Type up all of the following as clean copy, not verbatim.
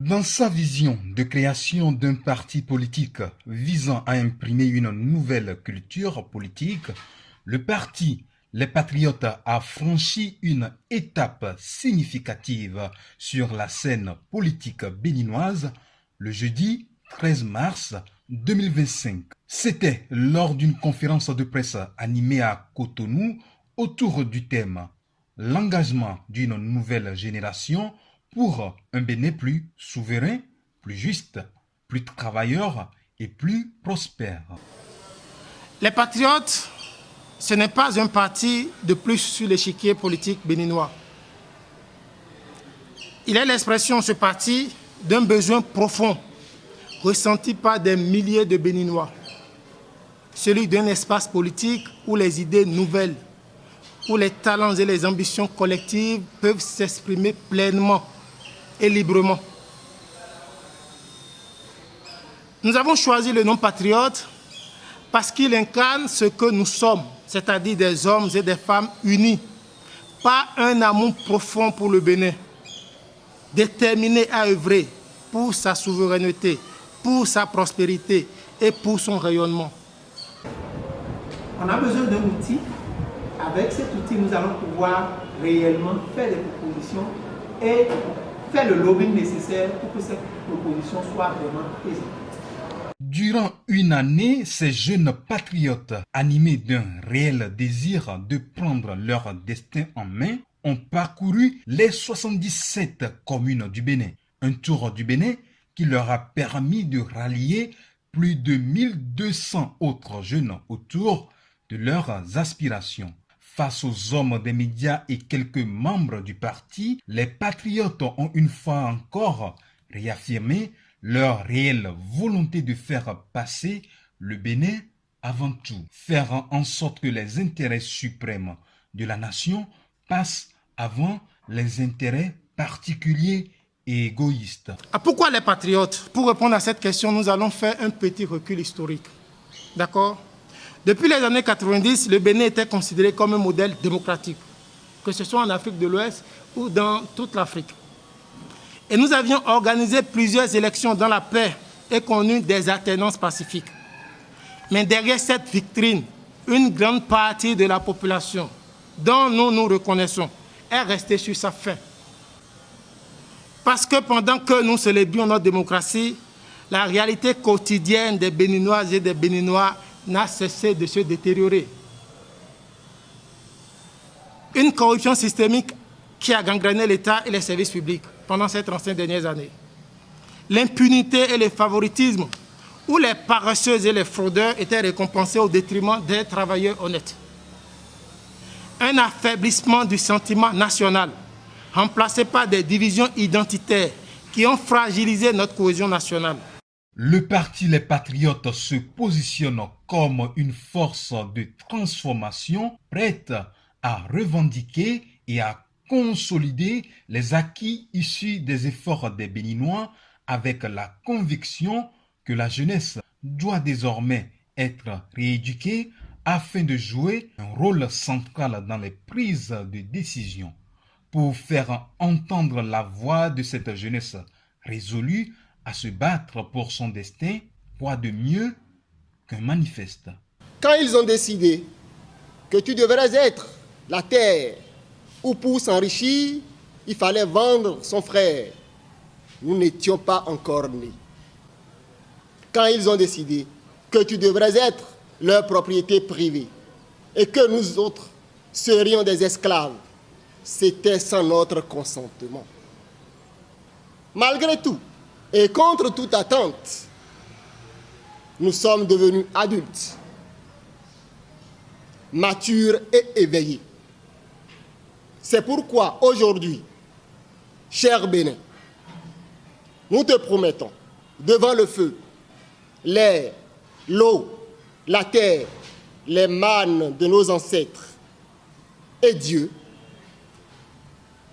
Dans sa vision de création d'un parti politique visant à imprimer une nouvelle culture politique, le parti Les Patriotes a franchi une étape significative sur la scène politique béninoise le jeudi 13 mars 2025. C'était lors d'une conférence de presse animée à Cotonou autour du thème « L'engagement d'une nouvelle génération pour un Bénin plus souverain, plus juste, plus travailleur et plus prospère ». Les Patriotes, ce n'est pas un parti de plus sur l'échiquier politique béninois. Il est l'expression, ce parti, d'un besoin profond ressenti par des milliers de Béninois, celui d'un espace politique où les idées nouvelles, où les talents et les ambitions collectives peuvent s'exprimer pleinement et librement. Nous avons choisi le nom patriote parce qu'il incarne ce que nous sommes, c'est-à-dire des hommes et des femmes unis par un amour profond pour le Bénin, déterminés à œuvrer pour sa souveraineté, pour sa prospérité et pour son rayonnement. On a besoin d'un outil. Avec cet outil, nous allons pouvoir réellement faire des propositions et faire le lobbying nécessaire pour que ces propositions soient vraiment présentes. Durant une année, ces jeunes patriotes, animés d'un réel désir de prendre leur destin en main, ont parcouru les 77 communes du Bénin. Un tour du Bénin qui leur a permis de rallier plus de 1200 autres jeunes autour de leurs aspirations. Face aux hommes des médias et quelques membres du parti, les patriotes ont une fois encore réaffirmé leur réelle volonté de faire passer le Bénin avant tout. Faire en sorte que les intérêts suprêmes de la nation passent avant les intérêts particuliers et égoïstes. Pourquoi les patriotes? Pour répondre à cette question, nous allons faire un petit recul historique. D'accord? Depuis les années 90, le Bénin était considéré comme un modèle démocratique, que ce soit en Afrique de l'Ouest ou dans toute l'Afrique. Et nous avions organisé plusieurs élections dans la paix et connu des alternances pacifiques. Mais derrière cette vitrine, une grande partie de la population, dont nous nous reconnaissons, est restée sur sa faim. Parce que pendant que nous célébrions notre démocratie, la réalité quotidienne des Béninoises et des Béninois n'a cessé de se détériorer. Une corruption systémique qui a gangréné l'État et les services publics pendant ces 35 dernières années. L'impunité et le favoritisme, où les paresseux et les fraudeurs étaient récompensés au détriment des travailleurs honnêtes. Un affaiblissement du sentiment national, remplacé par des divisions identitaires qui ont fragilisé notre cohésion nationale. Le parti Les Patriotes se positionne comme une force de transformation prête à revendiquer et à consolider les acquis issus des efforts des Béninois avec la conviction que la jeunesse doit désormais être rééduquée afin de jouer un rôle central dans les prises de décision. Pour faire entendre la voix de cette jeunesse résolue à se battre pour son destin, quoi de mieux qu'un manifeste? Quand ils ont décidé que tu devrais être la terre où pour s'enrichir, il fallait vendre son frère, nous n'étions pas encore nés. Quand ils ont décidé que tu devrais être leur propriété privée et que nous autres serions des esclaves, c'était sans notre consentement. Malgré tout, et contre toute attente, nous sommes devenus adultes, matures et éveillés. C'est pourquoi aujourd'hui, cher Bénin, nous te promettons, devant le feu, l'air, l'eau, la terre, les mânes de nos ancêtres et Dieu,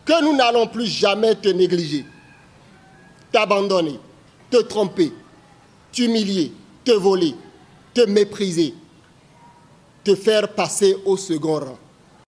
que nous n'allons plus jamais te négliger, t'abandonner, te tromper, t'humilier, te voler, te mépriser, te faire passer au second rang.